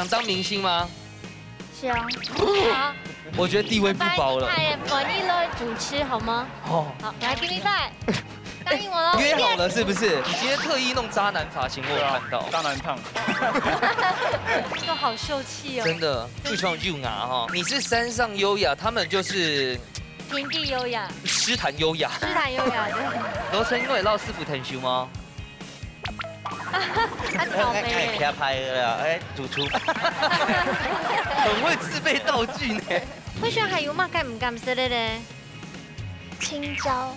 想当明星吗？想。好，我觉得地位不保了。我你来主持好吗？哦，好，来 give me five， 答应我喽。约好了是不是？你今天特意弄渣男发型，我有看到。渣男烫。都好秀气哦。真的，不像优雅哈。你是山上优雅，他们就是平地优雅，诗坛优雅。诗坛优雅的。罗成因为老师傅腾修吗？他草莓耶。给他拍了，哎，主厨。很会自备道具呢。慧萱还有嘛敢唔敢食的嘞？青椒。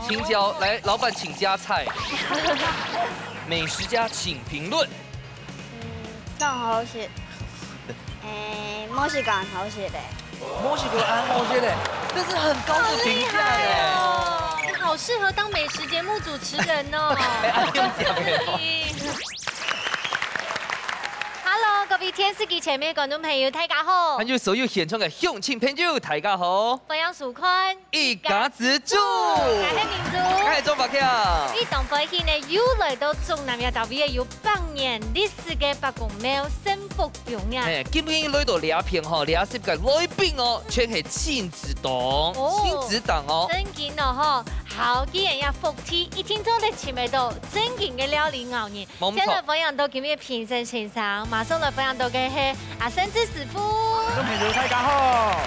青椒，来，老板请加菜。美食家请评论。那好写。墨西哥好写的。墨西哥按摩些的，这是很高的评价耶。哦，你好适合当美食节目主持人哦。Hello， 各位电视機前面嘅觀眾朋友，大家好。還有所有現場嘅鄉親朋友，大家好。我楊淑坤，一家子住，感謝民族。感謝周伯強。呢檔飛戲呢，又嚟到中南亞特別有100年歷史嘅白宮廟幸福表演。今天來到兩片嗬，20個來賓哦，全係親子檔，親子檔哦。真見咯嗬。好，既然要福氣，一聽到你前面到正經嘅料理熬年，今日分享到今日評審欣賞，馬上來分享到嘅係阿生之師傅。觀眾朋友大家好，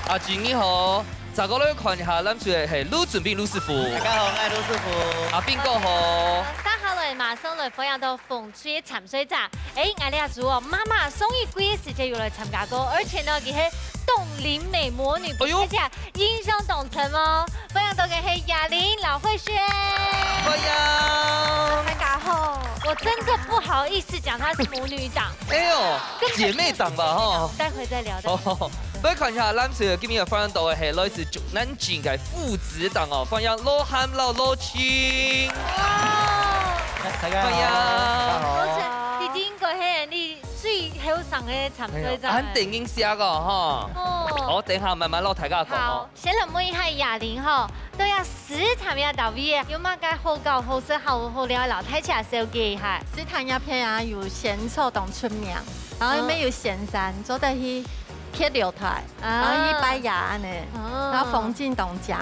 阿俊你好，大家來看一下，咱住係陸準備陸師傅。大家好，我係陸師傅。阿邊個好？三下來馬上來分享到風吹潛水站，我哋阿祖哦，媽媽宋玉貴時間又來參加過，而且呢佢係凍齡美魔女，而且英雄董承哦，分享到嘅係雅玲老慧萱。歡迎，大家好，我真的不好意思講她是母女檔。哎呦，姐妹檔吧哈。待會再聊。哦，來看一下，咱是今日分享到嘅係來自竹南鎮嘅父子檔哦，分享羅漢老羅青。大家好。歡迎。你點個係你最好上嘅潛水站？肯定應寫個哈。我等下慢慢攞大家講。好，先嚟問一下雅玲哈，都有時談一道味，有乜嘅好搞好食好料老太茶手機一下。石潭一片啊，有鹹臭同春名，然後裡面有鹹山，做得去撇榴台，然後一擺牙呢，然後風景同醬。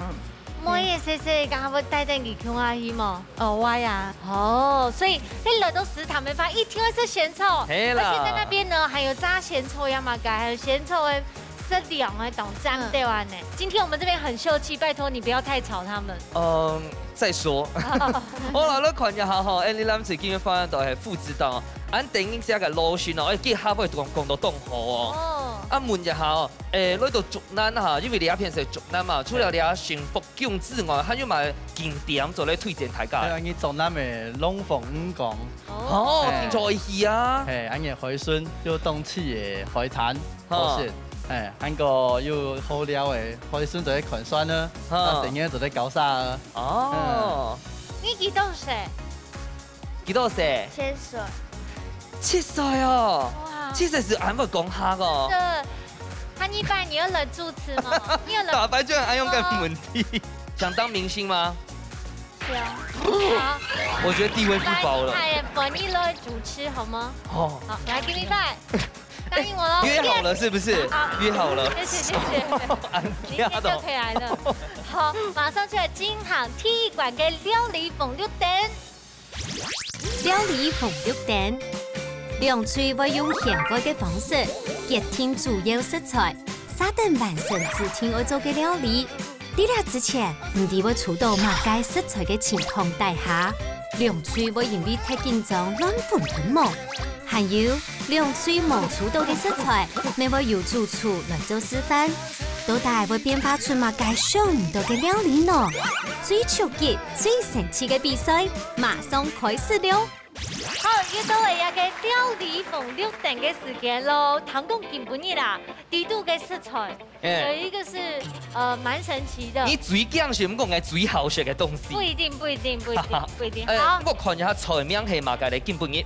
每嘢細細個，會帶定兒童阿姨嘛？哦，歪呀。哦，所以你來到石潭嘅話，一定會吃鹹臭。而且在那邊呢，還有炸鹹臭呀嘛，還有鹹臭嘅這兩個等醬對完呢。今天我們這邊很秀氣，拜託你不要太吵他們。再說。好啦，你看一下吼，你諗住今日翻到係父子檔，俺電影寫嘅路線哦，結下會講到東河哦。啊，問一下哦，來到竹南哈，因為你一片是竹南嘛，除了你幸福宮之外，還有埋景點做咧推薦大家。係我竹南嘅龍鳳五港。哦，聽錯意思啊。係，俺嘅海鮮有凍翅嘅海產，好食。韓國有好料嘅海鮮就喺群山啦，啊，電影就喺九沙啊。哦。你幾多歲？幾多歲7歲。7歲哦。哇。 7歲是俺唔講下個。他一般你要來主持嗎？你要來。大白居然愛用個問題。想當明星嗎？想。好。我覺得地位不保了。我你來主持好嗎？哦。好，來 give me five。答應我嘍！約好了是不是？約好了。謝謝。明天就可以來了。好，馬上就係金航體育館嘅料理鳳綠燈。料理鳳綠燈，涼脆會用現改嘅方式，結添主要食材，沙等完成自天愛做嘅料理。喺呢之前，唔啲會觸到馬街食材嘅情況底下，涼脆會因為太緊張亂混吞沒。還有涼脆冇觸到嘅食材，你會由主廚來做示範，到底會變化出馬街想唔到嘅料理呢？最超級、最神奇嘅比賽，馬上開始了！好，又到嚟嘅料理鳳綠燈嘅時間咯。唐公見本日啦，地度嘅食材，有一個是蠻神奇的。你最驚是唔講嘅最好食嘅東西？不一定。好，我看一下菜名係馬街嘅見本日。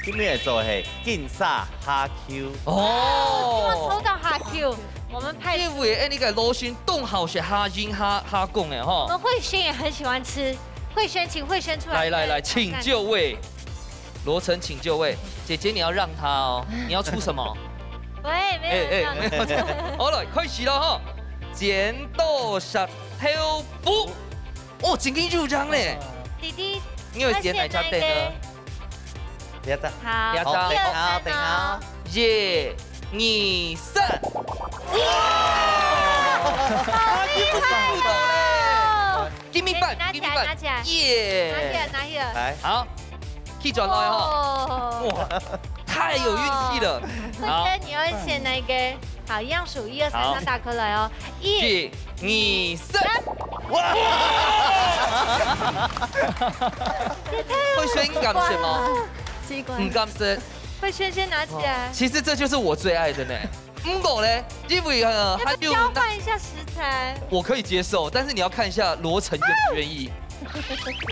今日做係金沙蝦 Q。哦，我抽到蝦 Q，我們派。因為那個羅旋凍好食蝦仁蝦公嘅哈。我們慧萱也很喜歡吃，慧萱請慧萱出來。來，請就位。罗成请就位，姐姐你要让他哦，你要出什么？喂，没有没有。好了，开始了哈，剪刀石头布。哦，真紧张嘞！弟弟，你会选哪家店呢？第一张。好，第一张。定好。1、2、3。哇！好厉害哦 ！Give me back， 拿起来，拿起来，耶！拿起来，拿起来。来，好，可以转来哈。哇，太有运气了。好，你要选哪一个？好，一样数1、2、3，他打开来哦。1、2、3。哇！慧萱，你敢选吗？机关。唔敢选。慧萱先拿起来。其实这就是我最爱的呢。不呢，因为要不要交换一下食材？我可以接受，但是你要看一下罗成愿不愿意。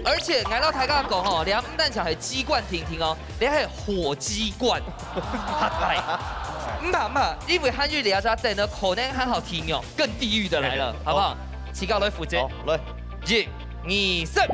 而且来到台港讲吼，两蛋小还鸡冠婷婷哦，你还火鸡冠，嘛，因为汉语两家店呢，可能很好听哦，更地狱的来了，好不好？起高来负责。来，1、2、3。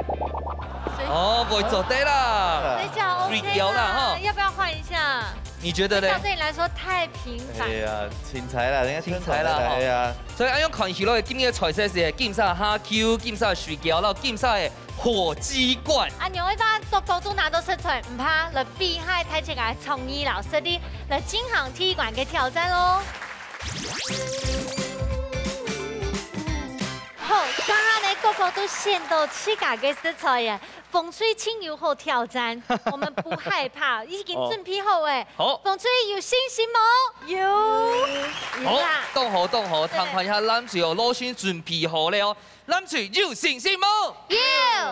哦，不会走对啦。水饺 OK 啦，要不要换一下？你觉得呢？对你来说太平凡。哎呀，青菜啦，人家青菜啦，哎呀。所以按用看起来，今日的菜色是金沙虾 Q、金沙水饺，然后金沙的火鸡冠。啊，牛一把都高度拿到食材，唔怕，来碧海睇起来创意老师的来金航体育馆嘅挑战喽。好，刚刚呢个个都献到起家嘅食材耶。风水清油后挑战，我们不害怕，已经准备好诶。好，风水有信心吗？有。好，动好，谈看一下咱就罗勋准备好了，咱就有信心吗？有。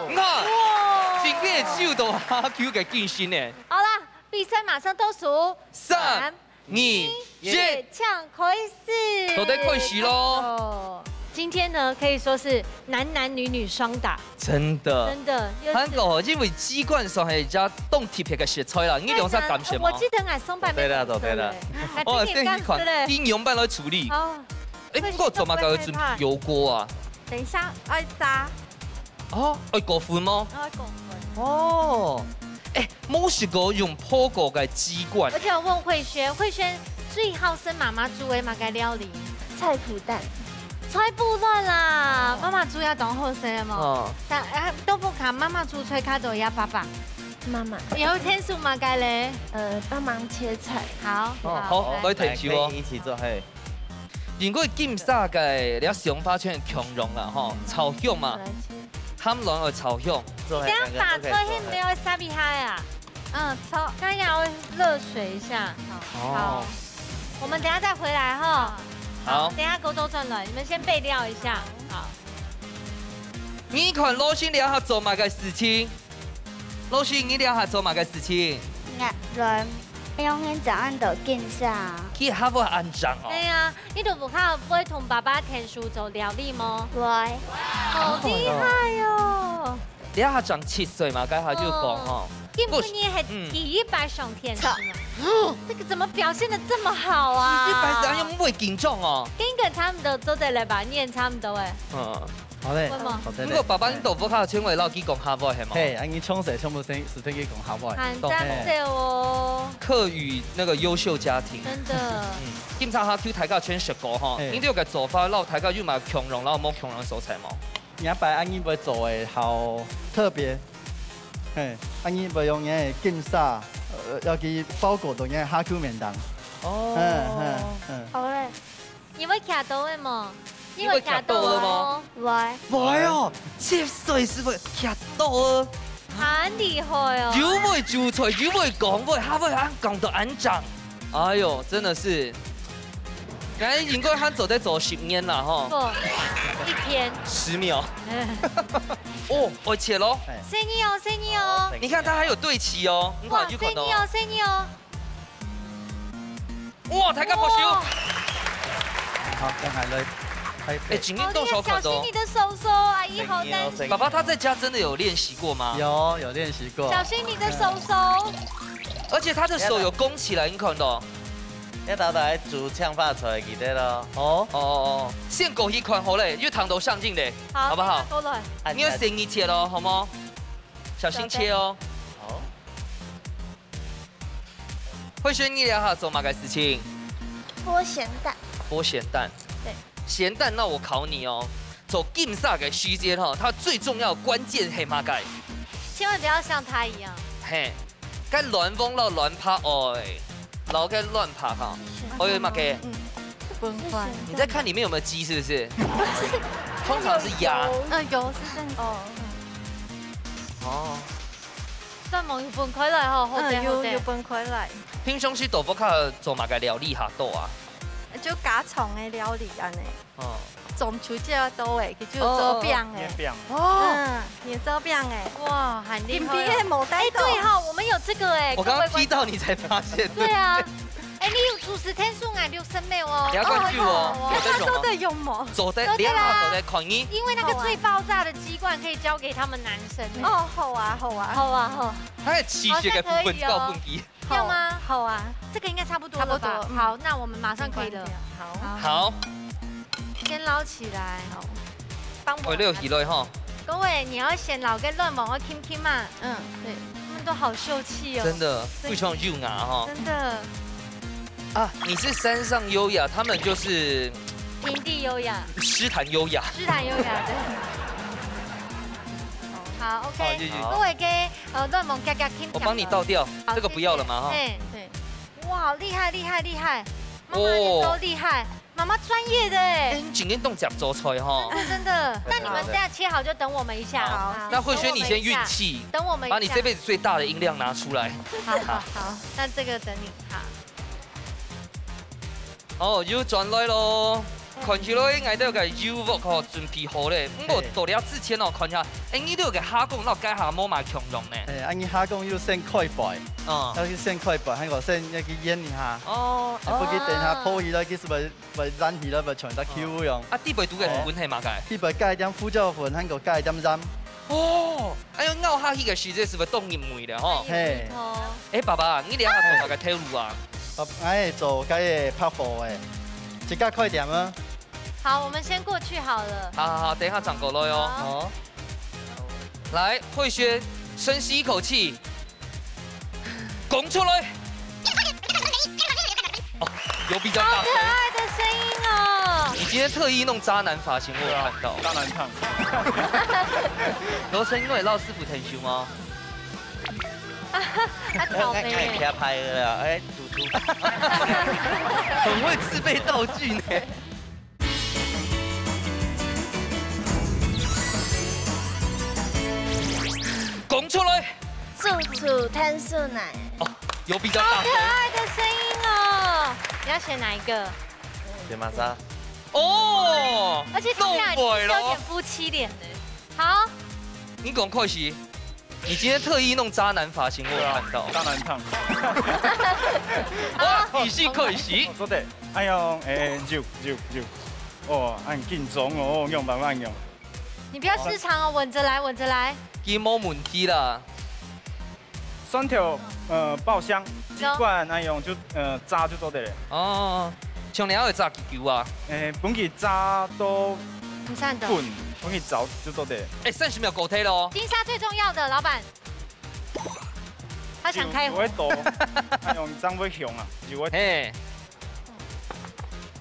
你看，今天就到哈 Q 嘅进行呢。好啦，比赛马上倒数，3、2、1，抢开始。都得开始喽。今天呢，可以说是男女双打，真的。韩国因为鸡冠上系加冻贴皮嘅食材啦，你用啥感觉吗？我记得俺松板没有对了。哦，这一款应用版来处理。哦。哎，不过做嘛搞准油锅啊？等一下，爱炸。哦，爱过分吗？爱过分。哦。哎，冇试过用破锅嘅鸡冠。而且我问慧萱最好生妈妈煮的嘛个料理？菜脯蛋。菜不乱啦，妈妈煮要当好食嘛。哦。但豆腐卡妈妈煮菜卡都要爸爸。妈妈。有天数嘛该嘞？帮忙切菜。好。好，来提手哦。一起做嘿。如果金沙嘅你想法全强融啦，吼，炒香嘛。他们两个炒香。这样把菜先没有撒比海啊。炒。刚要热水一下。好。我们等下再回来哈。好，等下沟通转了，你们先备料一下。好。你看罗勋两下做嘛个事情？罗勋，你两下做嘛个事情？用天早上就见啥？去哈佛安装哦。对呀，你都不看不会同爸爸田叔做料理吗？会。好厉害哟！两下长7岁嘛，该下就讲哦。今年还第100上天是吗？这个怎么表现得这么好啊？100上又不会紧张哦。跟个差不多都在来吧，念差不多哎。好嘞。不过爸爸你豆腐卡请为老几讲哈佛系吗？嘿，安尼冲水冲不生，是天去讲哈佛。很赞的哦。课语那个优秀家庭。真的。今朝哈 Q 大家全食过哈，你都有个做法，然后大家又买强融，然后冇强融蔬菜嘛。人摆安尼要做的好特别。嘿，安尼不用嘢金沙，要去包裹到嘢哈 Q 面当。哦。好嘞。你会卡到的吗？你会卡到的吗？会。会哦，7岁是会卡到的。很厉害哦。又会煮菜，又会讲，会哈会按讲到按长。哎呦，真的是。刚才应该他走在走10年了哈。错，1天。10秒。哦，我切喽。谁你哦，谁你哦。你看他还有对齐哦，你看就看到。谁你哦，谁你哦。哇，太高破球。好，跟海雷。哎，今天动手可多。小心你的手手，阿姨好担心。爸爸他在家真的有练习过吗？有练习过。小心你的手手。而且他的手有弓起来，你看到？一豆豆喺煮枪发出来记得咯。哦，先狗一款好嘞，越糖都上镜嘞，好不好？你要先一切咯，好吗？小心切哦。好。慧萱，你俩做嘛个事情？剥咸蛋。剥咸蛋。对。咸蛋，那我考你哦。走竞赛嘅时间哈，它最重要关键系嘛个？千万不要像他一样。嘿，该乱风到乱拍哦，然后该乱拍哈。我有嘛个？分块。你在看里面有没有鸡是不是？通常是鸭。油是真哦。哦。但冇要分開來吼，要分開來。平常時豆腐卡做嘛個料理下多啊？就加蟲嘅料理安尼。哦。中秋節多誒，佢就做餅誒。哦。也做餅誒。哇，很厲害。今天冇帶到。對哈，我們有這個誒。我剛剛踢到你才發現。對啊。哎，你有主持天數嗌6妹哦。你要關注我。他說的有冇？做得兩下做得看伊。因為那個最爆炸的雞冠可以交給他們男生。哦，好啊，好啊，好啊，好。它的氣血嘅部分夠分離。要嗎？好啊，這個應該差不多了吧？好，那我們馬上可以了。好。先撈起來，好。幫我。落起來哈。各位，你要先撈個亂毛，我 Kim 嘛。嗯，對。他們都好秀氣哦。真的，非常優雅哈。真的。啊，你是山上優雅，他們就是平地優雅，詩壇優雅，詩壇優雅對。好 ，OK，各位嘅亂毛夾夾 Kim， 我幫你倒掉，這個不要了嘛哈。對對，哇，厲害厲害厲害，媽媽也都厲害，媽媽專業的哎。你今天動夾做菜哈。真的，那你們這樣切好就等我們一下。好，那慧萱你先運氣，等我們一下，把你這輩子最大的音量拿出來。好，那這個等你好。哦，要轉來咯，看起來我都有個油鑊吼準備好咧。不過到了之前哦，看下，你都有個蝦公，那解下冇買強用呢。安尼蝦公要先開白，要先開白，喺個先一個醃一下。哦，不記等下鋪起來，其實咪染起來咪全得 Q 用。啊，啲背肚嘅粉係嘛解？啲背加一點胡椒粉，喺個加一點鹽。哦，哎呦，咬下去嘅時節是咪凍熱梅咧？吼。嘿。誒，爸爸，你兩下做下個套路啊？哎，做嗰個拍貨誒，即刻快點啊！好，我們先過去好了。好，等一下轉過來哦。好。來，慧萱，深吸一口氣，拱出來。哦，有比較大。好可愛的聲音哦！你今天特意弄渣男髮型，我有看到。渣男燙。羅生因為老師傅退休嗎？他倒霉耶！給他拍了，哎，嘟嘟，很會自備道具呢。拱出來！素煮碳素奶。哦，有比較大。好可愛的聲音哦！你要選哪一個？選瑪莎。哦，而且他們倆有點夫妻臉的。好，你講快些。你今天特意弄渣男髮型，我有看到。渣男燙。哇，以戲可喜。做得，哎用肉，哦，按緊裝哦，用慢慢用。你不要失常哦，穩着來，穩着來。佢冇問題啦。酸條爆香，雞冠按用就炸就做得咧。哦，像你會炸幾球啊？本期炸都唔散的。我可以找就做得。30秒狗推咯。金沙最重要的，老板，他想開火。我會用張會紅啊，就會。嘿，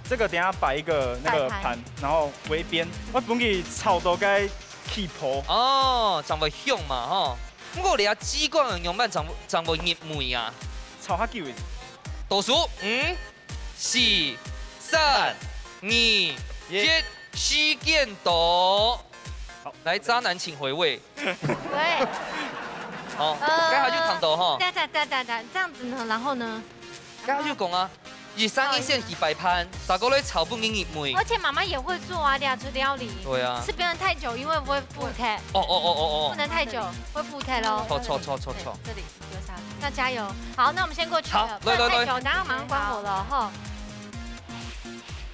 這個等下擺一個那個盤，然後圍邊。我本期炒到該起泡。哦，張會香嘛吼。不過你啊，雞冠用乜張會熱梅啊？炒下久嘅。倒數5、4、3、2、1。西建斗，好，來渣男請回味。對，好，該下就躺斗哈。等，這樣子呢，然後呢？該下就講啊，以3一線去擺盤，大個來炒不給熱梅。而且媽媽也會做啊，兩出料理。對啊。是不能太久，因為會腐態。哦。不能太久，會腐態咯。錯。這裡有啥？那加油。好，那我們先過去了。好，來。太久，然後馬上關火了哈。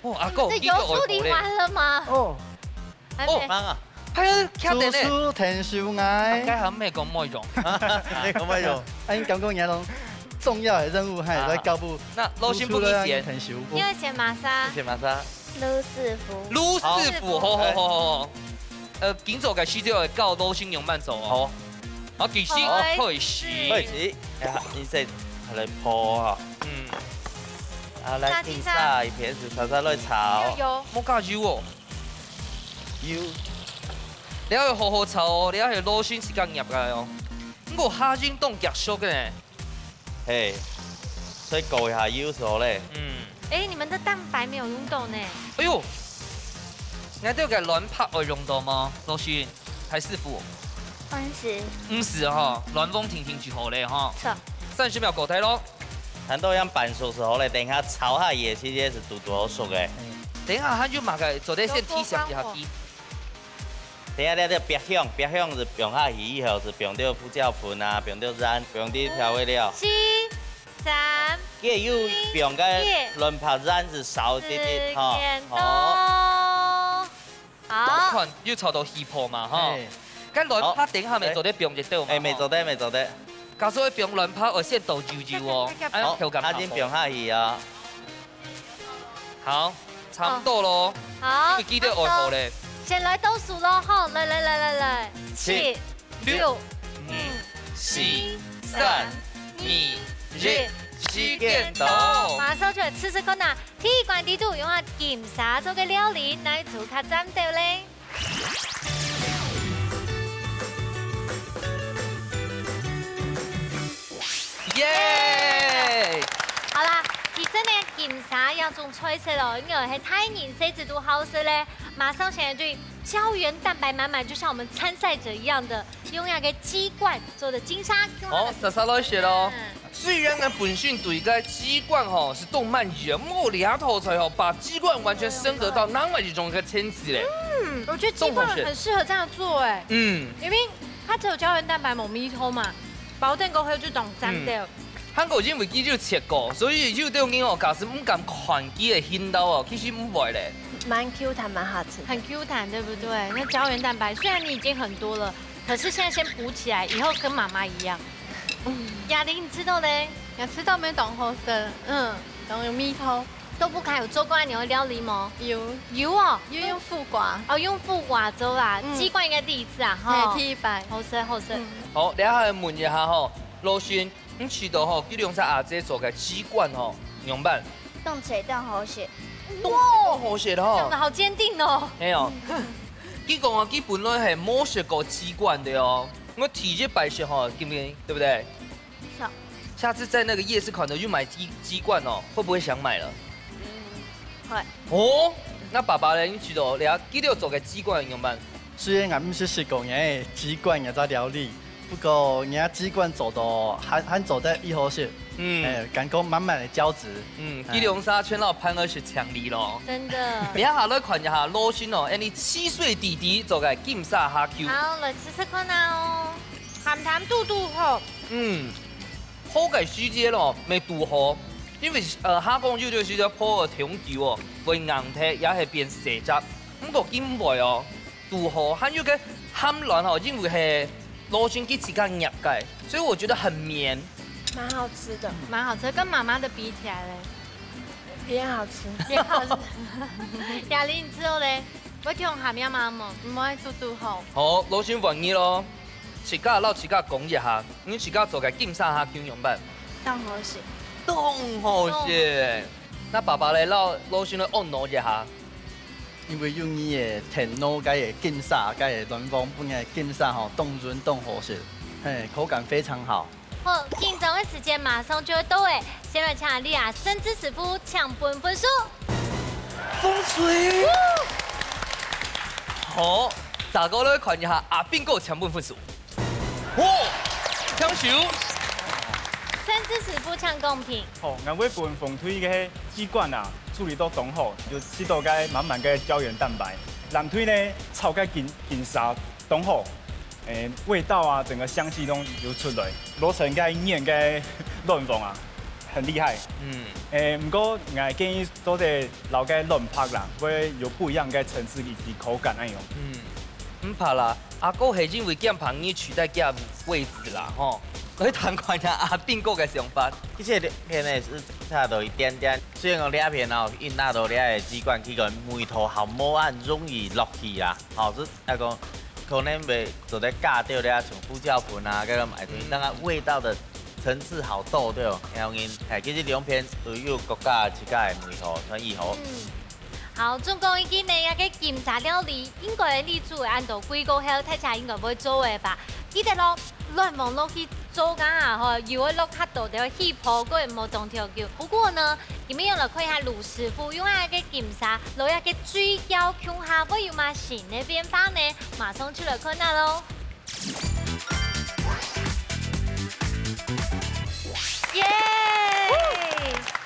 哦，阿哥，這油處理完了嗎？哦，忙啊！係啊，卡定咧。叔田小愛。該下咩講冇用？你講乜用？anh cảm ơn nhà luôn重要的任務還在交部。那老先不給錢。因為選瑪莎。選瑪莎。盧師傅。盧師傅，好。今早嘅時就教老先用慢走哦。好，其實可以洗。可以洗。你先係嚟破啊。啊，来金沙，一片是沙沙来炒。有。冇加油哦。油。你要好好炒哦，你要係螺旋時間入㗎哦。我下運動結束嘅呢。嘿，所以過一下油數咧。哎，你們的蛋白沒有用到呢。哎呦，你都嘅卵拍會用到嗎？螺旋還是師傅？50哈，暖風停停就好咧哈。30秒過題咯。咱都樣半熟時候咧，等下炒下嘢，其實是嘟嘟好熟嘅。等下他就馬個做啲先提上一下機。等下咧，別香是用下魚以後是用到胡椒粉啊，用到鹽，用啲調味料。7、3、嘅又用個卵拍鹽是少啲啲好。好。要炒到起泡嘛哈。咁卵拍頂下面做啲用就對嘛。未做得。假如用卵拍，我先倒油哦。好，阿先用下魚啊。好，差唔多咯。好。記得愛好咧。先來倒數咯，好，來，7、6、5、4、3、2、1，時間到。馬上就嚟試看呐，鐵觀地圖用下金沙做嘅料理，來做較針對咧。耶！好啦，其實呢，金沙要種菜色咯，因為係太黏，誰知道好食咧？馬上現在對膠原蛋白滿滿，就像我們參賽者一樣的，用那個雞冠做的金沙。好，莎莎來學咯。雖然呢本訓對個雞冠吼是動漫人物裡頭才吼，把雞冠完全升格到另外一種個層次咧。我覺得雞冠很適合這樣做哎。因為它只有膠原蛋白冇米湯嘛，保證過後就當斬掉。韓國因為雞肉切過，所以就對我講，假使唔敢看雞的味道哦，其實唔會咧。蠻 Q 彈，蠻好吃，很 Q 彈，對不對？那膠原蛋白雖然你已經很多了，可是現在先補起來，以後跟媽媽一樣。雅玲，你知道嘞？有吃到沒懂好食，懂有米湯。都不開有做過牛料理嗎？有哦，用副瓜。哦，用副瓜做啦，雞冠應該第一次啊，哈。第一擺，好食。好，你下問一下吼，羅璇，你知道吼，佢用晒阿姐做嘅雞冠吼，用辦？凍切當好食。哇，好食咯！講得好堅定哦。係哦，佢講啊，佢本來係冇食過雞冠的哦。我體質白色吼，記唔記？對不對？是。下次在那個夜市口頭去買雞冠哦，會不會想買了？會。哦，那爸爸咧，你知道你啊，佢哋做嘅雞冠用辦？雖然我唔是食過嘅雞冠嘅隻料理，不過人家雞冠做到還做得一好食。感覺滿滿的膠質。基隆沙圈到潘兒是強力咯。真的。你下來看一下羅璇哦，你7歲弟弟做嘅金沙蝦 Q。好，來試看哦。鹹鹹嘟嘟好。好嘅時節咯，未拄好，因為蝦公椒就是要破個長球哦，會硬踢也係變蛇汁。咁個金味哦，拄好，還有個鹹卵哦，因為係羅璇佢自己醃嘅，所以我覺得很綿。蠻好吃的，蠻好吃，跟媽媽的比起來嘞，變好吃，變好吃。雅玲，你知道嘞？我用鹹鴨媽嘛，唔愛嘟嘟好。好，羅璇問你咯，自家撈自家講一下，你自家做嘅金沙蝦 Q 用辦？當好食。當好食。那爸爸咧撈羅璇咧按攞一下。因為用伊嘅田螺加嘅金沙加嘅暖風本嘅金沙吼，凍潤凍好食，口感非常好。好，緊張的時間馬上就會到誒，先來請李亞森之師傅搶分數。風水。好，大家咧看一下阿邊個搶分數。哇，搶手。森之師傅搶公平。好，我會分風水嘅雞冠啊，處理到當好，就吃到嘅滿滿嘅膠原蛋白。南推呢，炒嘅金沙當好。味道啊，整個香氣都流出來，攞成個黏嘅卵鳳啊，很厲害。不過我建議多啲老嘅卵拍啦，會有不一樣嘅層次以及口感那樣。唔怕啦，阿哥係因為減胖而取代減位置啦，吼。可以談看下阿邊個嘅想法。其實片呢是差到一點點，雖然我兩片哦，因那度兩個雞冠佢個梅頭好冇按容易落去啦，好是那個。可能袂做得加掉咧，像胡椒粉啊，嗰個買東西，讓它味道的层次好多对，然后其实两片都有国家自家的梅头跟意头。好，总共已经呢，一个金沙料理，应该你煮会按照几个后，睇下应该会做的吧。记得咯，乱忙落去做噶下吼，又会落卡度，就起泡，个冇动调球。不过呢，咁样来看下卢师傅用下个金沙，落一个水饺腔下，会有嘛新的变化呢？马上出来看下咯。耶！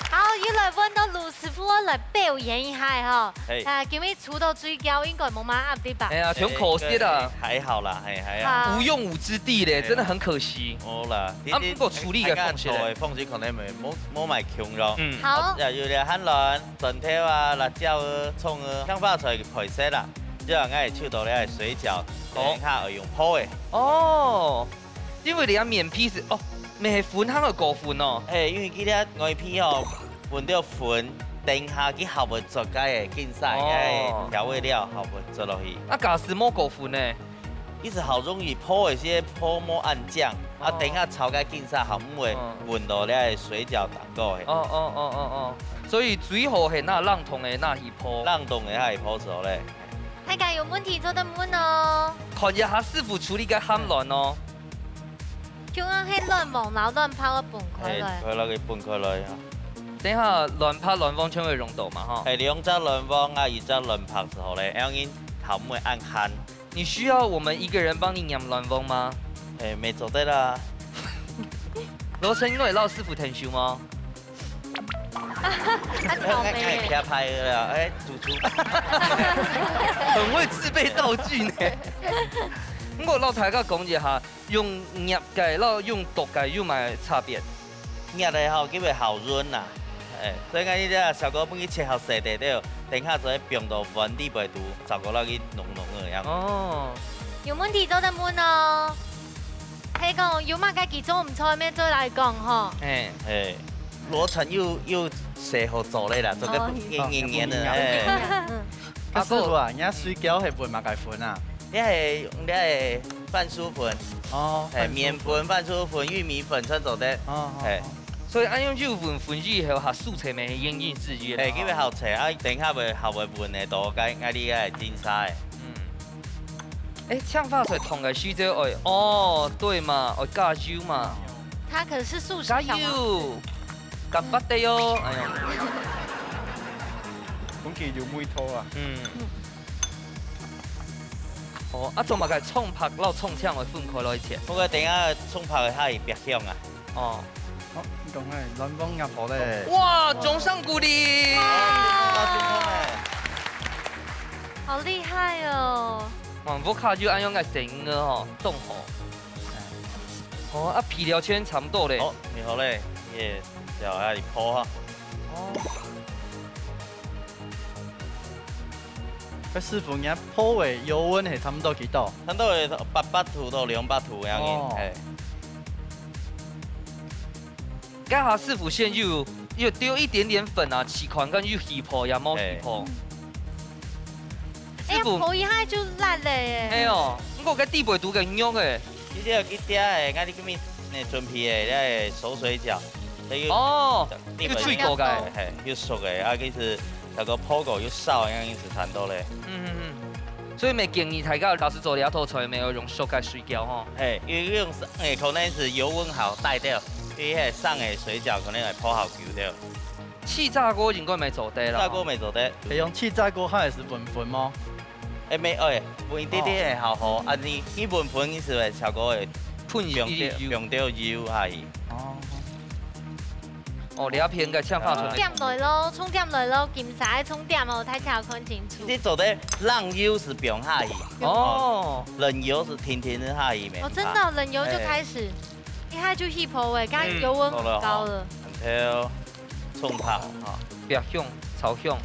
好，要来揾到卢师傅来表演一下哈。今日出到水饺应该冇乜压力吧？哎呀，全可惜啦，还好啦，还好。无用武之地咧，真的很可惜。冇啦，不过处理嘅方式咧，方式可能冇埋强咯。好。又要嚟หั่卵、蒜头啊、辣椒啊、葱啊，香花菜配色啦。之後我係超到咧水餃，等下會用鋪嘅。哦，因為你阿面皮是哦。咩係款香嘅個款哦？誒，因為佢啲外皮哦，換到款，等下佢後會做嘅競賽嘅調味料後會做落去。啊，假是麼個款呢？其實好容易鋪一些鋪冇暗醬，啊，等下炒嘅競賽後唔會換到咧水餃蛋糕嘅。哦，所以最後係那冷凍嘅那一鋪。冷凍嘅係鋪咗咧。大家有問題做得問哦。看一下師傅處理嘅餡卵哦。叫我喺亂忙撈亂泡嘅拌開來，佢攞佢拌開來。等下亂拍亂放，全會溶到嘛哈？係兩隻亂放啊，一隻亂拍之後咧，然後後唔會暗慳。你需要我們一個人幫你釀亂放嗎？誒，未做得啦。羅成因為老師傅聽show嗎？拍拍啦，誒，煮。很會自備道具呢。我老大家講一下，用醃嘅，然後用剁嘅有咩差別？醃嘅後叫佢好潤啦，所以講呢啲小哥幫佢切好細啲啲，等下再冰到溫啲袂度，就個那個濃嘅樣。哦，有問題做得問哦。係講有乜嘅技做唔錯咩？再來講嗬。羅陳要寫好做咧啦，做個黏嘅。阿師傅啊，而家水餃係拌乜嘅款啊？你係番薯粉，麵粉、番薯粉、玉米粉出做的，所以按用肉粉以後，下素菜咪應應自己。叫佢後切啊，等下會後會拌嘅多，該啲係煎晒。炝花菜同嘅須椒愛，哦，對嘛，愛加油嘛。它可是素食。加油，夾不得喲，哎呀。本期要梅拖啊。哦，啊，做乜嘅葱拍撈葱槍去分開攞一切。不過等下葱拍係別香啊。哦，好，咁係亂放入河咧。哇，種上鼓勵！好厲害哦！哇，我卡就按用個成個吼凍河。哦，啊皮料圈差唔多咧。好，你好咧，耶，就係鋪哈。哦。個師傅，而家鋪嘅油溫係差唔多幾多？差唔多係800度到200度咁樣。家下師傅先要丟一點點粉啊，起款跟要起泡也冇起泡。師傅，泡一下就辣咧。係哦，我嘅地背肚嘅肉嘅。呢啲幾啲係啱啲咁嘅準皮嘅，呢係手水餃。哦，要脆過嘅，係要熟嘅，啊其實。那個泡過要燒，咁樣子產到咧。所以咪建議大家老師做兩套菜，咪要用熟嘅水餃吼。因為用可能是油溫好帶掉，因為上嘅水餃可能係泡好久掉。氣炸鍋應該未做得啦。炸鍋未做得。係用氣炸鍋，它也是拌粉嗎？誒未，拌啲啲係好好，啊你拌粉嘅時候，效果會用到油係。哦，你一片嘅炝花菜。點來咯，沖點來咯，金沙沖點哦，睇下看清楚。你做的浪油是不用下去，哦，冷油是甜甜的下去。哦，真的，冷油就開始，一下就起泡誒，剛油溫很高了。然後蔥泡哈，別香，超香。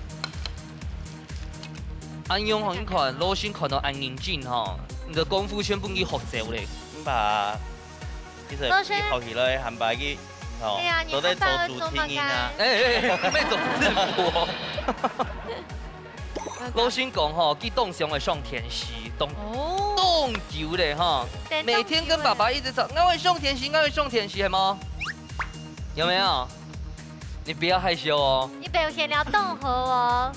按用很看，老先看到按認真哈，你的功夫全部去學習咧。咁吧，其實學起來很白嘅。對呀，你在做主聽啊！咩做師傅？老先講吼，佢凍上會上甜食，凍球咧哈。每天跟爸爸一直吵，我會上甜食，我會上甜食係嗎？有没有？你不要害羞哦。你表现了动和哦。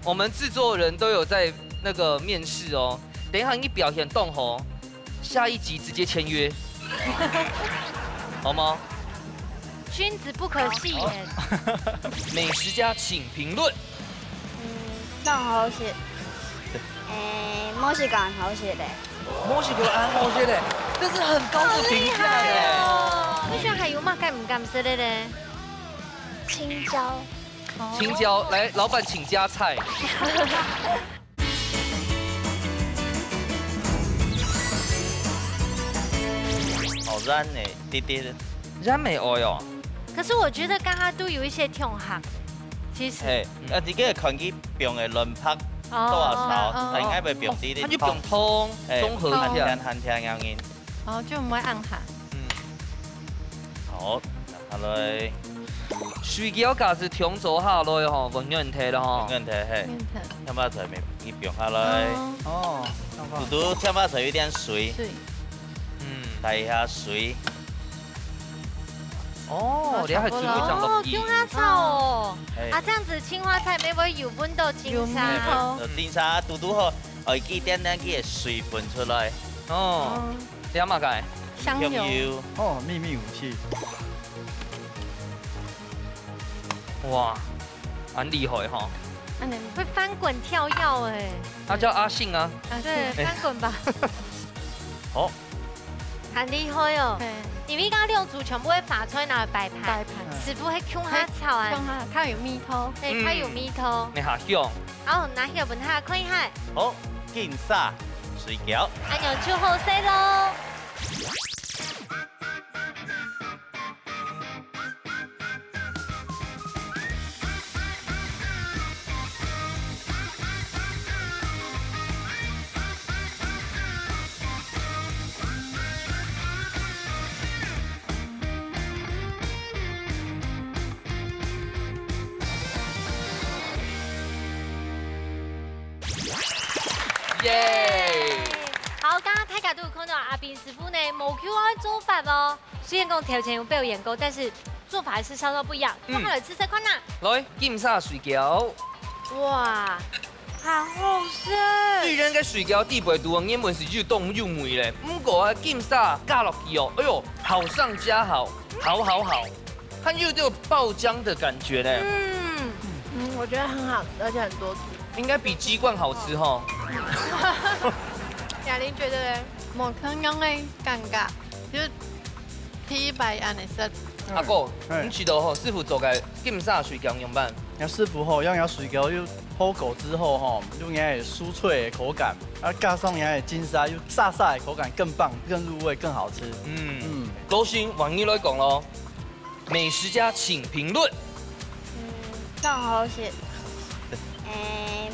我们制作人都有在那个面试哦。等一下你表现动和，下一集直接签约，好吗？君子不可戏言。美食家请评论。动好食，墨西哥好食的。墨西哥按摩些的，这是很高的评价哦。你选还有嘛？敢唔敢吃的嘞？青椒。青椒，来，老板请加菜。好染呢，滴滴的。染美 oil。可是我觉得刚刚都有一些痛行，其实。你个看去用的轮拍多少勺，应该袂用滴滴。它就用通综合一下。含听咬音。哦，就唔会按下。好，下来。水饺架是重做下来吼，问问题啦吼。问题嘿。添把菜咪用下来。哦。嘟添把菜有点水。水。带一下水。哦，你还煮一张落去。青花草哦。啊，这样子青花菜咪会油分到金沙。金沙嘟嘟好，会记点点去的水分出来。哦。点嘛个？香油。哦，秘密武器。哇，蛮厉害哈！会翻滚跳跃哎。他叫阿信啊。对，翻滚吧。好。很厉害哦。因为刚六组全部会发出来拿来摆盘。摆盘。师傅会琼花草啊。琼花，它有蜜头。对，它有蜜头。你下香。哦，拿去问他看一下。好，金沙水饺。按钮就好食喽。耶！好，刚刚大家都有看到阿斌师傅呢，冇 QR 做法哦。虽然讲条件有表演过，但是做法还是稍稍不一样。我们来试试看呐。来，金沙水饺。哇，好好食！虽然个水饺底袂多，原本是又冻又梅咧，不过啊金沙加落去哦，哎呦，好上加好，好，它又有爆浆的感觉嘞。我觉得很好吃，而且很多汁。应该比鸡冠好吃哈。雅玲觉得咧，冇可能的尴尬，就提白安的色。阿哥，你知道吼，师傅做嘅金沙水饺用办？那师傅吼，让水饺又烘烤之后吼，又也酥脆的口感，啊加上也金沙又沙的口感更棒、更入味、更好吃。罗勋网友来讲咯，美食家请评论。动好食。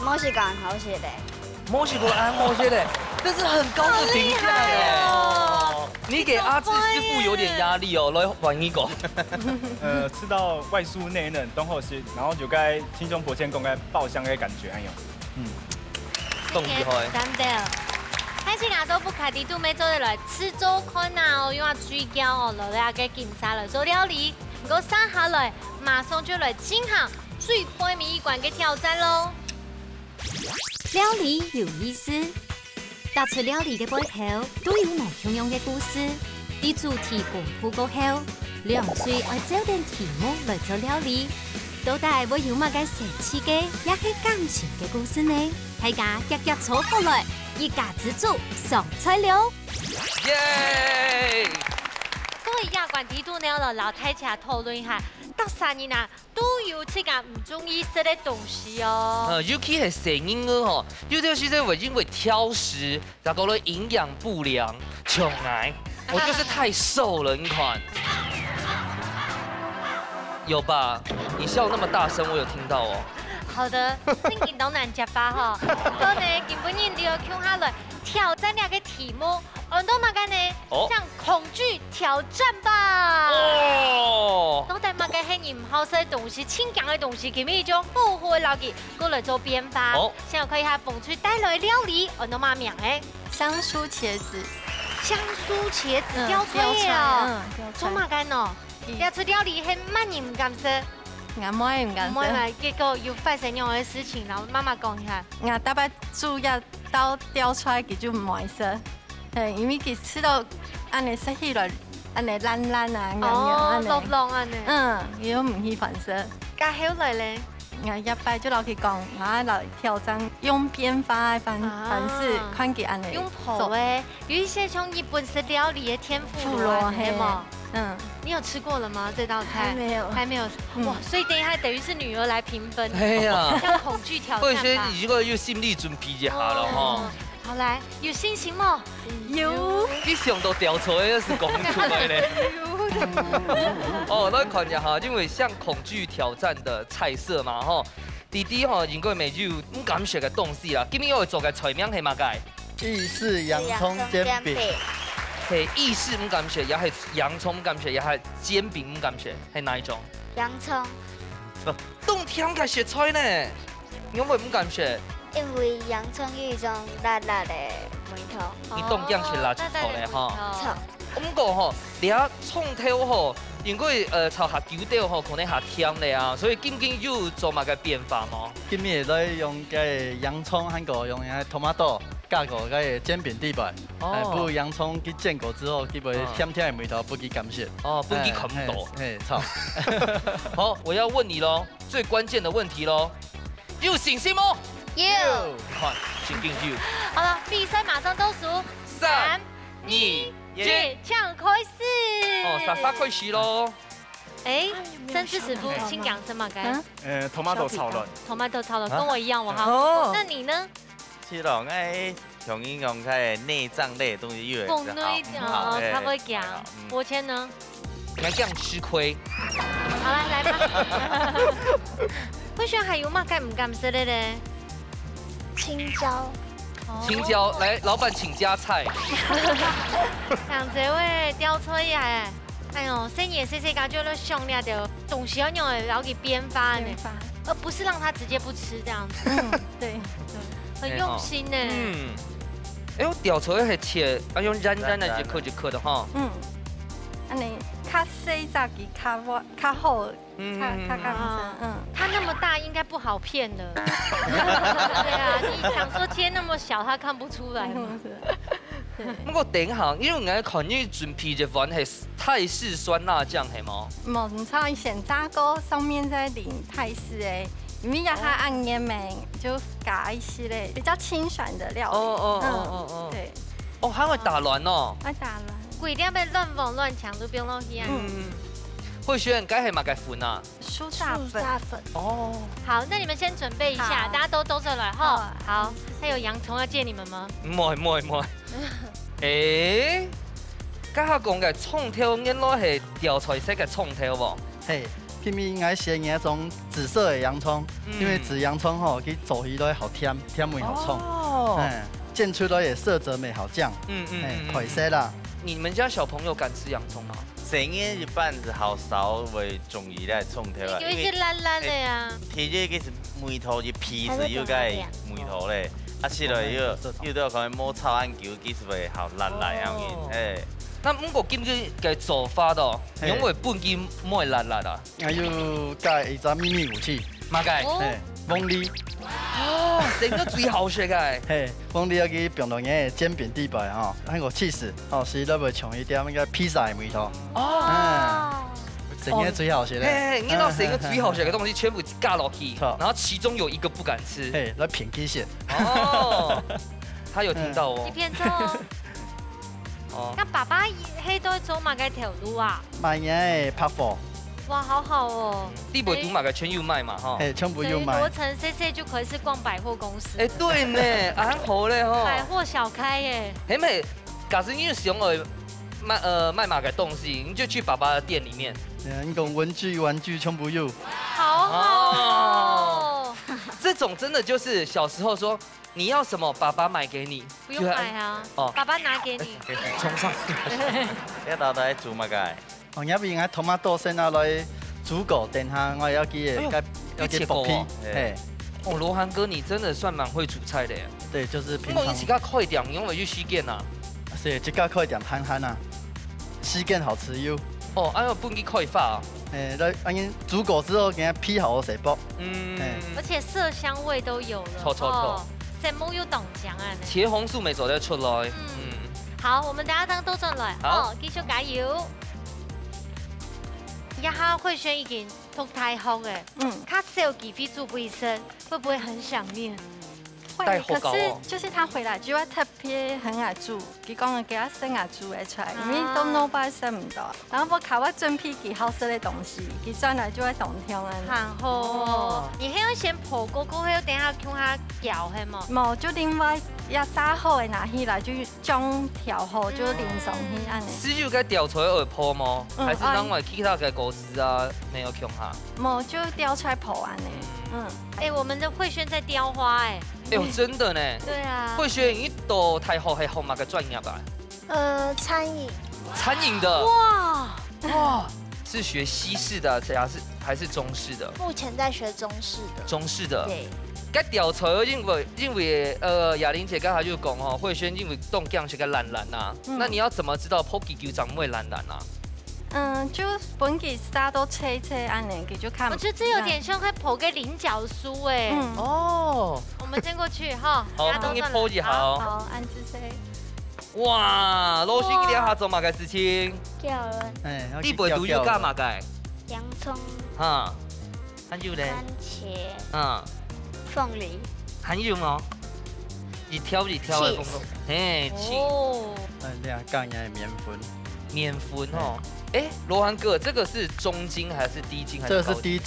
墨西哥好食的。墨西哥按摩些的，这是很高的评价耶。你给阿志师傅有点压力哦，来换一个。吃到外酥内嫩，东后鲜，然后就该青中薄芡公该爆香的感觉，哎呦。动厉害。真的。开始啊都不开地都没做得来吃周看呐哦，因为水饺哦，落来个金沙来做料理，不过三下来马上就来进行最开谜一关嘅挑战喽。料理有意思，踏出料理嘅背後都有無同樣嘅故事。啲主題公布過後，兩歲愛找定題目來做料理，到底會有乜嘅神奇嘅，也係感情嘅故事呢？大家夾夾坐過來，一家之主上菜了。耶！各位亞冠地都呢，老太家討論一下。到3年啊，都有這個唔中意食的東西哦。尤其係成嬰兒吼，有啲時候因為挑食，然後咧營養不良、窮癌，我就是太瘦了，你看。有吧？你笑那麼大聲，我有聽到哦。好的，你見到難食吧哈。不過呢，基本人都要聽下來挑戰兩個題目。我都嘛干呢，像恐懼挑戰吧。哦。到底嘛嘅係你唔好食嘅東西、清強嘅東西，佢咪將復活落去，過來做變化。哦。先看一下風吹帶來料理，我都嘛名嘅香酥茄子。香酥茄子雕出嚟啊！做嘛干喏？要出料理，很慢你唔敢说。我妹唔敢说。结果又发生样的事情，然后妈妈讲一下。我大把煮一刀雕出来，佢就唔爱说。因为佢吃到安尼食起来，安尼烂烂啊，落浪安尼。佢都唔喜欢说。加后来咧。我一摆就老去讲，我来挑战用变化的方式，看佢安尼用泡诶，有一些从日本式料理的天妇罗，系吗？你有吃过了吗？这道菜还没有。哇，所以等一下等于是女儿来评分。哎呀，像恐惧挑战吧。或者先如果有心理准备就好了哈。好来，有信心吗？有。你想到调出来是讲出来嘞。哦，来看一下哈，因为像恐惧挑战的菜色嘛吼，弟弟吼应该未有唔敢食嘅东西啦。今日我会做嘅菜名係乜嘅？意式洋葱煎饼。係意式唔敢食，也係洋葱唔敢食，也係煎餅唔敢食，係哪一種？洋葱。冬天嘅食菜呢？因為唔敢食。因為洋葱有一種辣辣的味道。你冬天食辣就臭咧哈。臭。不過吼，你啊蔥頭吼，因為炒下九條吼，可能下甜咧啊，所以今有做乜嘅變化嗎？今日來用個洋葱，還個用個 tomato 加個個煎餅底板，不洋葱去煎過之後，佢會甜甜的味道，不給感覺。哦，不給啃到。嘿，臭。好，我要問你咯，最關鍵的問題咯，有信心嗎？有。看，請進去。好了，比賽馬上倒數，3、2、1，搶開始。哦，沙開始咯。哎，曾志師傅，請講什麼嘅？tomato 炒卵。tomato 炒卵，跟我一樣，我好。那你呢？是咯，用應用開內臟類的東西越鳳內哦，他會講。我先呢？來這樣吃虧。好啦，來吧。會選還有乜敢唔敢食的咧？青椒。青椒，來，老闆請加菜。像這位刁吹呀，哎呦，生意細家就都上了的，總是要用來給編發呢，而不是讓他直接不吃這樣子。對，很用心呢。哎呦，刁吹係切，用染的一顆的哈。安尼較細隻嘅較好，較乾淨。它那麼大應該不好騙的。對啊，你想說切那麼小，他看不出來嗎？不過等下，因為我看你準備嘅飯係泰式酸辣醬係嗎？冇錯，先炸過，上面再淋泰式誒，因為要它按鹽味，就加一些嘞比較清爽的料理。哦，對。哦，還會打亂哦。會打亂。規定要亂放亂搶都不用落去啊。慧萱，該係乜嘅款啊？酥炸粉。哦。好，那你們先準備一下，大家都走來哈。好，還有洋蔥要借你們嗎？唔會。誒，家下講嘅蔥條原來係調菜式嘅蔥條喎。嘿，偏偏應該選那種紫色的洋蔥，因為紫洋蔥吼，佢做起來好甜，甜味好重。哦。煎出來也色澤美好醬。快些啦。你們家小朋友敢吃洋蔥嗎？成日一般是好少會中意嚟蔥條啊，有一些爛爛的呀。睇住佢是梅頭嘅皮是要計梅頭咧，啊食落要到可能摸炒眼球，其實會好爛爛樣嘅。誒，那唔過今日嘅做法咯，因為半斤唔會爛爛啊。我要加一隻秘密武器，乜嘅？鳳梨。哦，成個最好食嘅。嘿，鳳梨要去冰落嘅煎餅底板吼，還有起司，哦，是都會像一點那個披薩的味道。哦。成個最好食嘅。嘿，你攞成個最好食嘅東西全部加落去，然後其中有一個不敢吃。嘿，來品起先。哦。他有聽到哦。一片鐘。哦。那爸爸喺度做乜嘅條路啊？賣嘢拍貨。哇，好好哦！地北獨馬嘅全有賣嘛，哈。哎，全部有賣。羅城 CC 就可以是逛百貨公司。哎，對呢，啊好咧哈。百貨小開耶。嘿妹，假設你想賣馬嘅東西，你就去爸爸的店裡面。你講玩具全部有。好好哦。這種真的就是小時候說你要什麼，爸爸買給你。不用買啊，爸爸拿給你。衝上。你到底做乜嘅？哦，入邊嘅 tomato 先拿來煮過，等下我要給薄皮。嘿，哦，羅涵哥，你真的算蠻會煮菜的耶。對，就是平常。你自己快點，因為去西建啊。是，自己快點攤攤啊，西建好吃喲。哦，哎呦，不给可以发。来，安尼煮过之后，给它劈好水煲。而且色香味都有了。错。什么有懂讲啊？茄红素没做得出来。好，我们等下当都转来。好，继续加油。一下慧萱已经读大學嘅，他少幾飛做衛生，會不會很想念？会，可是就是他回来就要特别很爱煮，佢讲给他生爱煮的出来，因为都 nobody 生唔到。然后我考我准备几好吃的东西，佢转来就会动听啊。很好，你还要先破锅，过后等下用它搅系嘛？冇，就另外要炸好的拿起来就将调好，就淋上去安尼。是就该调出来而破吗？还是当外其他嘅果实啊没有用下？冇，就调出来破安尼。哎，我们的慧萱在雕花哎。哎呦，真的呢。对啊。慧萱，你读大学系学乜嘅专业吧？餐饮。餐饮的。哇，是学西式的还是中式的？目前在学中式的。中式的。对。该调查因为雅玲姐刚才就讲哦，慧萱因为动酱是个懒呐，那你要怎么知道 Pocky 球长会懒啊？就本给沙都切安尼，给就看。我觉得这有点像会剖个菱角酥哎。哦。我们先过去哈。好，帮你剖一下哦。好，安子谁？哇，罗勋一定要做嘛个事情？叫人。你不会读又干嘛个？洋葱。哈。还有呢？番茄。凤梨。还有哦。一挑的风格。嘿，哦。两杠的面粉。面粉哦。哎，罗涵哥，这个是中筋还是低筋还是？这个是低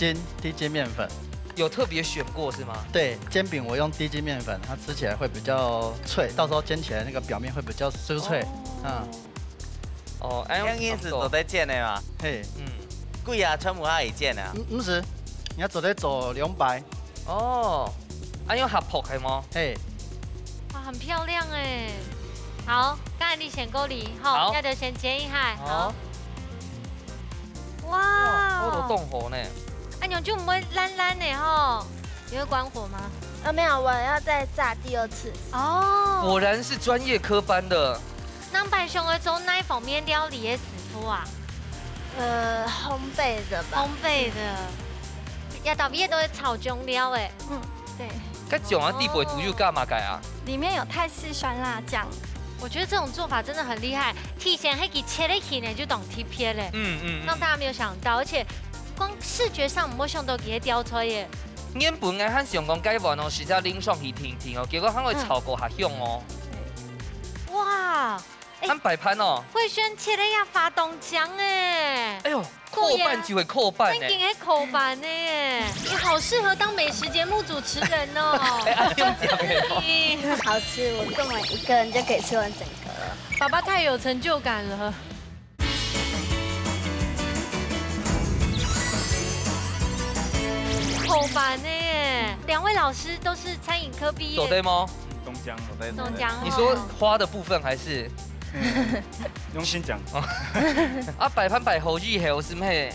筋面粉，有特别选过是吗？对，煎饼我用低筋面粉，它吃起来会比较脆，到时候煎起来那个表面会比较酥脆。哦，用因是做在煎的嘛？嘿，贵啊，全部它会煎啊？不是，你要做在做凉白。哦，用合扑系吗？嘿，哇，很漂亮哎。好，刚才你选锅里，好，那就先煎一下，好。哇，我都动火呢。哎，你就不会烂呢哈？你会关火吗？没有，我要再炸第二次。哦，果然是专业科班的。那白熊儿做哪方面料理的师傅啊？烘焙的吧。烘焙的，也特别都是炒中料哎。对。该种啊，地不会煮又干嘛改啊？里面有泰式酸辣酱。我觉得这种做法真的很厉害，提前还给切了起呢，就懂贴片嘞。让大家没有想到，而且光视觉上没想到给它雕出来耶。原本嘅汉上讲改完哦，是只冷爽去甜哦，结果汉会炒过下香哦。哇！汉摆盘哦。慧萱切了要发动酱哎。哎呦，扣半就会扣半呢。真给扣半呢，你好适合当美食节目主持人哦。好吃，我根本一个人就可以吃完整个了。爸爸太有成就感了。扣半呢，两位老师都是餐饮科毕业。对吗？东江。你说花的部分还是？用心讲。啊，摆盘摆好以后是唔系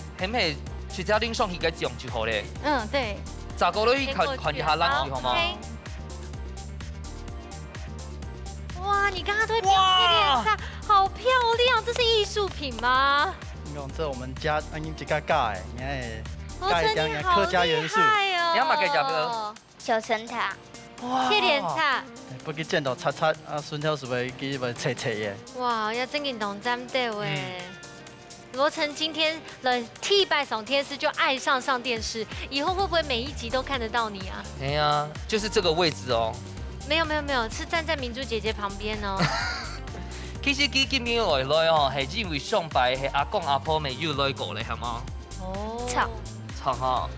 去只冷爽去个种就好咧。对。咋个去看一下咱就好吗？哇，你刚刚对标配脸上好漂亮，这是艺术品吗？这我们家安尼一个盖，你看盖一点客家元素。你要买个价格？小橙塔。哇，贴脸茶。不去见到擦啊，顺条是会给切的。哇，要真给懂咱对喂。罗成今天了替拜上天师就爱上电视，以后会不会每一集都看得到你啊？哎呀，就是这个位置哦。没有，是站在明珠姐姐旁边哦。其实今年来哦，係因為上拜係阿公阿婆未要來過咧，係嗎？哦。錯哈。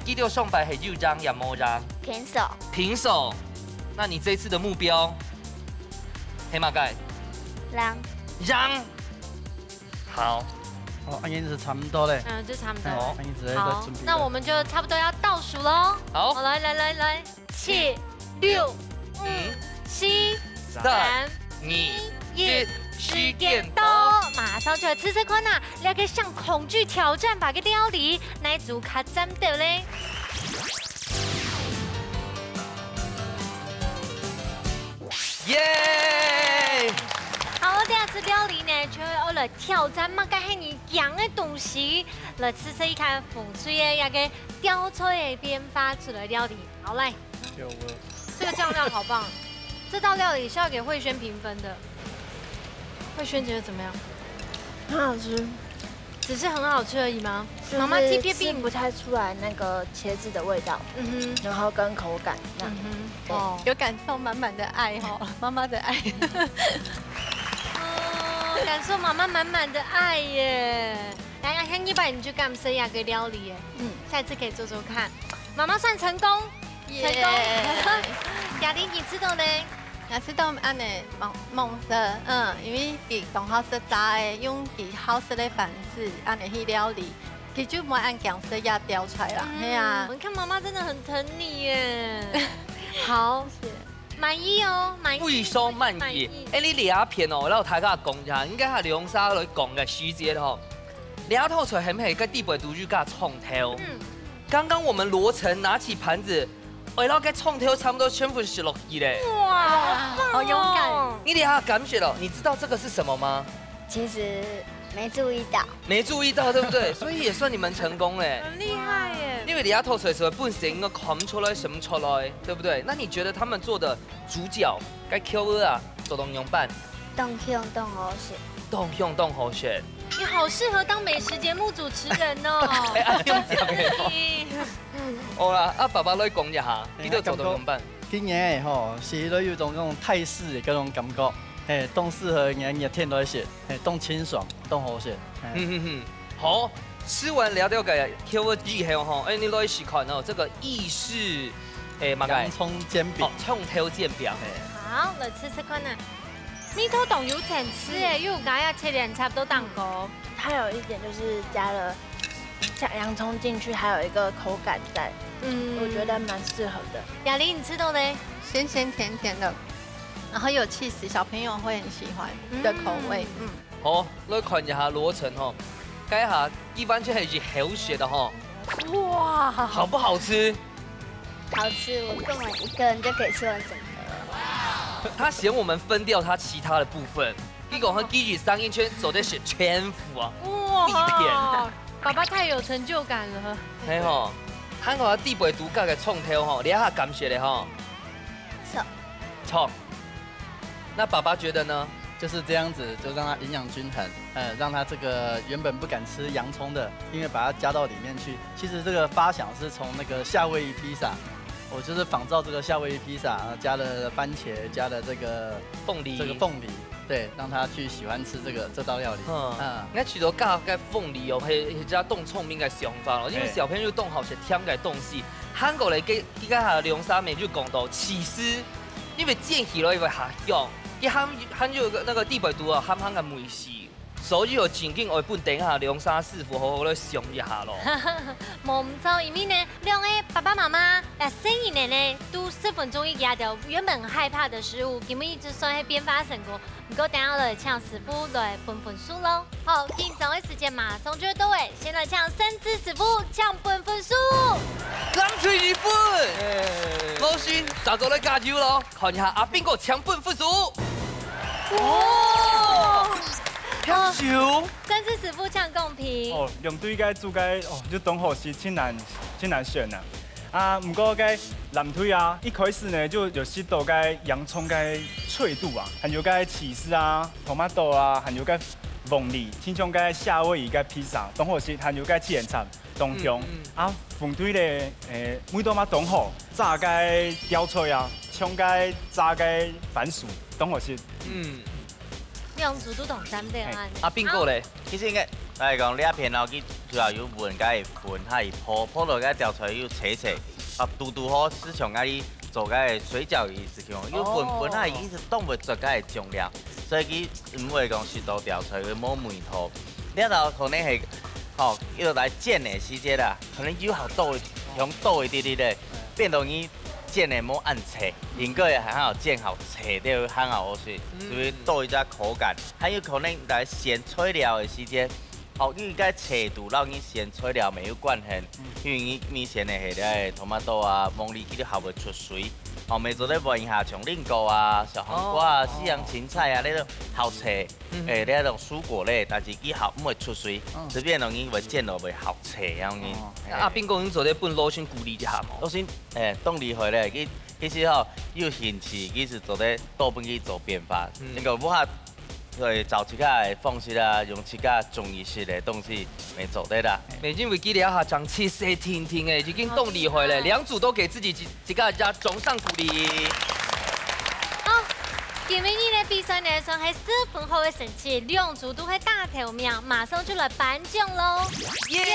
記得上拜係要張也冇張。平手。那你這一次的目標，黑馬蓋。讓。好。安妮是差不多嘞。就差不多。好，那我们就差不多要倒數嘍。好，來，7、6、5、7、3、2、1，時間到，馬上就來吃看呐，來個向恐懼挑戰吧個料理，哪組較針對咧？耶！好，第二次式料理呢，就会来挑战嘛，该很强的东西，来吃吃一看风水的那个吊吹的变化出来料理。好来，这个酱料好棒，这道料理是要给慧萱评分的。慧萱觉得怎么样？很好吃，只是很好吃而已吗？妈妈吃不太出来那个茄子的味道，然后跟口感，哦，有感受满满的爱哈，妈妈的爱。哦，感受妈妈满满的爱耶！来，香一百你去干生亚个料理耶，下一次可以做做看。妈妈算成功，成功。雅玲，你吃到呢？也吃到安尼梦色，因为佮同好食炸的，用佮好食的方式安尼去料理，其实就唔按酱色也雕出来啦。系啊，你看妈妈真的很疼你耶。好，满意哦，满意。贵松满意。哎，你两片哦，然后大家讲一下，应该係兩沙來講嘅細節吼。兩套出係唔係個地北獨具個創頭？剛剛我們羅成拿起盤子。然後該創頭差不多全部是落去嘞！哇，好勇敢！你等下感覺了，你知道這個是什麼嗎？其實沒注意到，沒注意到，對不對？所以也算你們成功嘞，很厲害耶！因為你要吐水時候本身應該看出來什麼出來，對不對？那你覺得他們做的主角該 Q 啊，做東陽版？動香動好食，動香動好食。你好適合當美食節目主持人哦！好啦，爸爸來講一下，呢度做東陽版。今年吼是都有種嗰種泰式嘅嗰種感覺，凍適合熱天來食，凍清爽，凍好食。好，吃完聊到嘅 Q 之後吼，你來試看哦，這個意式洋蔥煎餅，蔥頭煎餅。好，來吃吃看啊！呢套凍有層次誒，因為我要切點差不多蛋糕。它有一點就是加了像洋蔥進去，還有一個口感在，我覺得蠻適合的。雅玲，你吃到呢？鹹鹹甜甜的，然後有氣勢，小朋友會很喜歡的口味。好，來看一下羅成吼，該下一般就係好食的吼。哇，好不好吃？好吃，我根本一個人就可以吃完整個。他嫌我們分掉他其他的部分，結果他繼續上一圈走的是全幅啊，一片。爸爸太有成就感了。係吼，韓國地北獨家嘅創頭吼，你下感謝的吼。錯。那爸爸覺得呢？就是這樣子，就讓它營養均衡，讓它這個原本不敢吃洋蔥的，因為把它加到裡面去。其實這個發想是從那個夏威夷披薩。我就是仿照這個夏威夷披薩，加了番茄，加了這個鳳梨，對，讓他去喜歡吃這道料理。那除咗加嘅鳳梨哦，係加凍聰明嘅想法咯，因為小朋友凍好食，添嘅東西。韓國嚟嘅依家係兩三面就講到起司，因為煎起來因為下香，一韓有那個地北獨啊，韓嘅美食。所以我前景我本等下兩三師傅好好咧想一下咯。冇唔錯，因為呢，兩個爸爸媽媽生意呢都十分鐘一家的原本害怕的食物，根本一直算係變化成果。唔過等下來請師傅來分分數咯。好，緊張嘅時間馬上就到位，先來請生子師傅搶分分數。冷水2分，老孫就到你加油咯，看一下阿邊個搶分分數。哇！跳球，生子師傅搶公平。哦，兩隊嘅煮嘅哦，就東河是真難選啊。啊，唔過嘅南推啊，一開始呢就食到嘅洋蔥嘅脆度啊，還有嘅起司啊、tomato啊，還有嘅鳳梨，親像嘅夏威夷嘅披薩，東河是還有嘅七元茶、東香啊，鳳推咧每道嘛東河炸嘅吊脆啊，搶嘅炸嘅番薯，東河是兩組都同三對啊。阿邊個咧？其實應該嚟講呢一片哦，佢主要有混解混，係鋪落嘅調出來要斜斜，啊嘟好，市場嗰做嘅水餃意思講，要混係一直凍唔出嘅重量，所以佢唔會講是度調出來嘅冇梅頭。呢度可能係哦，要來煎嘅時節啦，可能要好多用多一啲啲咧，變到你。煎的冇按切，應該也很好煎好，切到很好吃，所以多一隻口感。還有可能來鹹脆料的時間，哦，應該切度讓你鹹脆料沒有關係，因為你面前的係咧tomato啊、鳳梨，佢都效會出水，后面做咧无影下像菱角啊、小黄瓜啊、西洋芹菜啊，那种好吃，那种蔬果类，但是佢好唔会出水，随便容易会见到袂好吃咁樣。阿邊個已經做咧本攞先鼓勵一下冇？攞先動力回來，其實吼有興趣，其實做咧多本去做變化，那個不下對找其他的方式啊，用其他中醫式的東西嚟做的啦。美金會記得下講氣勢聽聽誒，已經動力回來，兩組都給自己幾個家總上鼓勵。好，今日呢比賽呢算係4分後嘅成績，兩組都係大頭名，馬上就來頒獎咯！耶！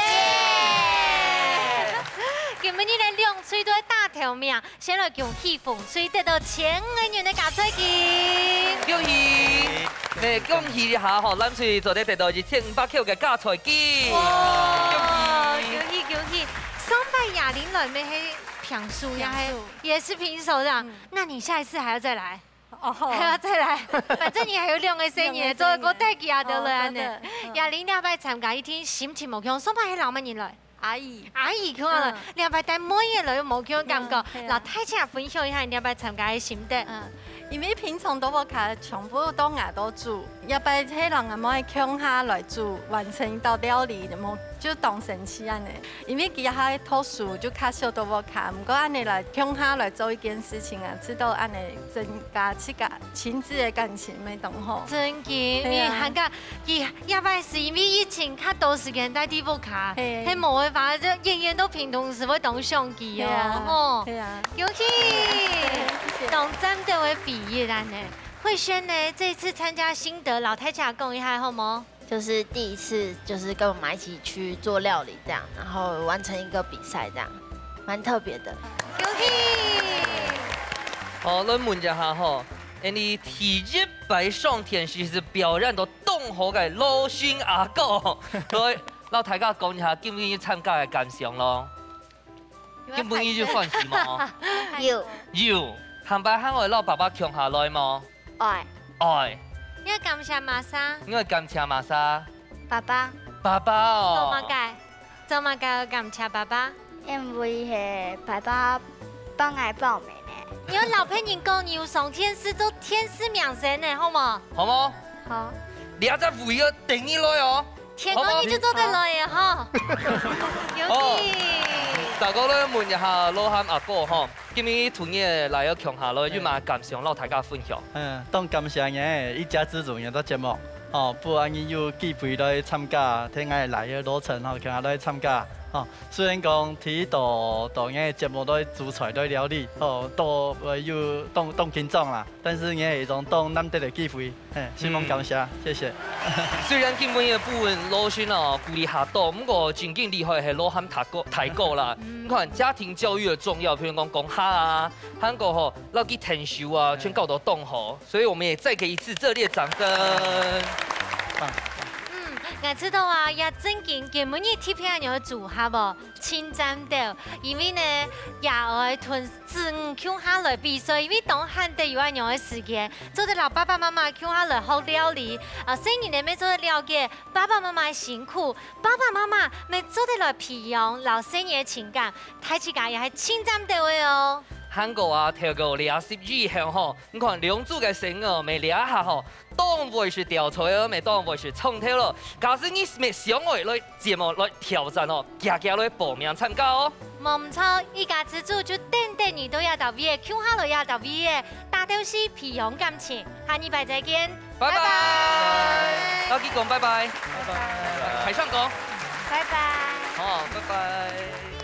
今日呢兩隊都係大頭名，先來恭喜鳳水得到1000元嘅夾菜金。恭喜！誒，恭喜一下吼，咱水昨天得到1500塊嘅夾菜金。哇！恭喜恭喜！上百啞鈴來沒係平輸呀，也是平手的。那你下一次還要再來？哦，還要再來，反正你還有2個生日，做個大吉啊得了呢。啞鈴兩擺參加一天，心情無強，上擺係老乜人來？阿姨看了，兩擺帶每日來有無強感覺，老太請分享一下你兩擺參加嘅心得。因為平常都無卡，全部都外都煮，一擺迄人啊，冇強下來煮，完成一道料理，就當神奇安尼。因為其他讀書就較少都無卡，唔過安尼來強下來做一件事情啊，知道安尼增加自家親子嘅感情咪同好。真嘅，因為韓國一擺是因為疫情較多時間在地無卡，係冇辦法，就人人都平同時會當相機哦。係啊，恭喜！當真的會畢業啦呢。慧萱呢，這一次參加心得，老太家講一下好冇？就是第一次，就是跟我媽一起去做料理這樣，然後完成一個比賽這樣，蠻特別的。恭喜！好，咱問一下吼，你體育擺上天時是表演到動好嘅魯迅阿哥，所以老大家講一下，願唔願意參加嘅感想咯？願唔願意就歡喜嗎？有。行擺喊我老爸爸強下來嗎？愛。因為感謝媽莎。因為感謝媽莎。爸爸哦。做乜嘅感謝爸爸？因為係爸爸幫我報名呢。有老朋友講你要上天師做天師名神呢，好冇？好冇？好。你阿只會個定起來哦。天公你就做得來嘅哈。恭喜！大家咧問一下老漢阿哥吼，今日團嘢來咗強下來，要嘛感想，老大家分享。當感謝嘅一家之主嘅個節目，不然伊有機會來參加，聽我來嘅路程強下來參加。雖然講睇到嘅節目都煮菜都料理，都有當緊張啦，但是嘅一種當難得嘅機會，希望感謝，謝謝。雖然今日嘅部分魯迅鼓勵下多，不過真正厲害係老漢提過啦。你看家庭教育嘅重要，譬如講下啊，韓國吼，老去聽書啊，全搞到動好，所以我們也再給一次熱烈掌聲。我知道啊，也正經根本你貼片有組合喎，稱讚到，因為呢也愛同子女傾下來比賽，因為當漢得有一樣嘅時間，做得老爸爸媽媽傾下來學料理，新年呢咪做得了解爸爸媽媽辛苦，爸爸媽媽咪做得來培養老新年嘅情感，太自家也係稱讚到嘅哦。韓國啊，跳過20以後吼，你看兩組嘅聲哦，咪兩下吼，當唔會是調菜哦，咪當唔會是創跳咯。假使你咪想愛來節目來挑戰哦，家家來報名參加哦。冇唔錯，一家之主就等你都要到位，傾下來要到位，大都是培養感情。下禮拜再見，拜拜。老基講拜拜，拜拜。台上講，拜拜。好，拜拜。